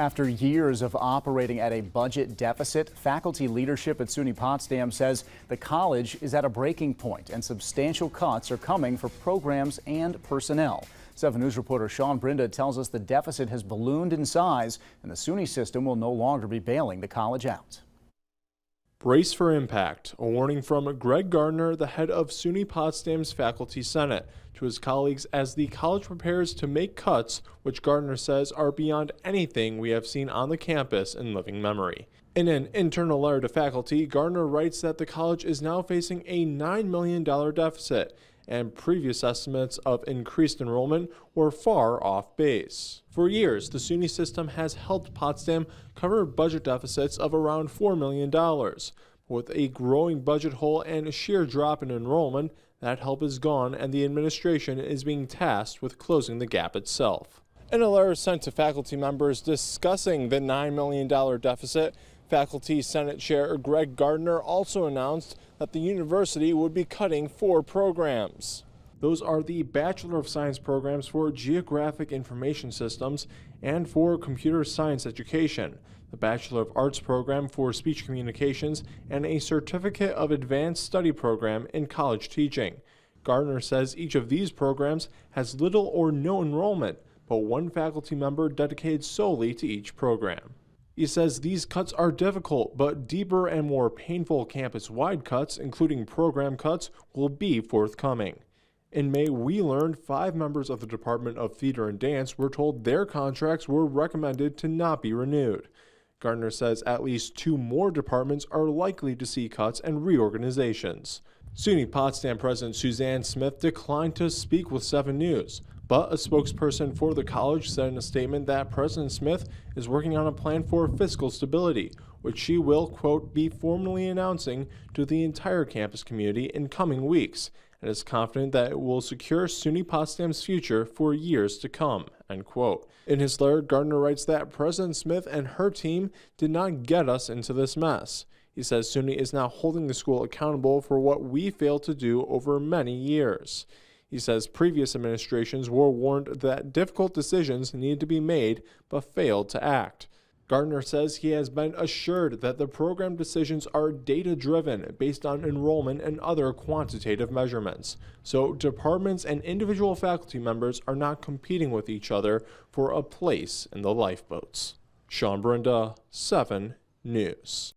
After years of operating at a budget deficit, faculty leadership at SUNY Potsdam says the college is at a breaking point and substantial cuts are coming for programs and personnel. 7 News reporter Sean Brinda tells us the deficit has ballooned in size and the SUNY system will no longer be bailing the college out. Brace for impact, a warning from Greg Gardner, the head of SUNY Potsdam's Faculty Senate, to his colleagues as the college prepares to make cuts, which Gardner says are beyond anything we have seen on the campus in living memory. In an internal letter to faculty, Gardner writes that the college is now facing a $9 million deficit, and previous estimates of increased enrollment were far off base. For years, the SUNY system has helped Potsdam cover budget deficits of around $4 million. With a growing budget hole and a sheer drop in enrollment, that help is gone and the administration is being tasked with closing the gap itself. In a letter sent to faculty members discussing the $9 million deficit, Faculty Senate Chair Greg Gardner also announced that the university would be cutting 4 programs. Those are the Bachelor of Science programs for Geographic Information Systems and for Computer Science Education, the Bachelor of Arts program for Speech Communications, and a Certificate of Advanced Study program in College Teaching. Gardner says each of these programs has little or no enrollment, but one faculty member dedicated solely to each program. He says these cuts are difficult, but deeper and more painful campus-wide cuts, including program cuts, will be forthcoming. In May, we learned 5 members of the Department of Theater and Dance were told their contracts were recommended to not be renewed. Gardner says at least 2 more departments are likely to see cuts and reorganizations. SUNY Potsdam President Suzanne Smith declined to speak with 7 News, but a spokesperson for the college said in a statement that President Smith is working on a plan for fiscal stability, which she will, quote, be formally announcing to the entire campus community in coming weeks, and is confident that it will secure SUNY Potsdam's future for years to come, end quote. In his letter, Gardner writes that President Smith and her team did not get us into this mess. He says SUNY is now holding the school accountable for what we failed to do over many years. He says previous administrations were warned that difficult decisions needed to be made but failed to act. Gardner says he has been assured that the program decisions are data-driven based on enrollment and other quantitative measurements, so departments and individual faculty members are not competing with each other for a place in the lifeboats. Sean Brinda, 7 News.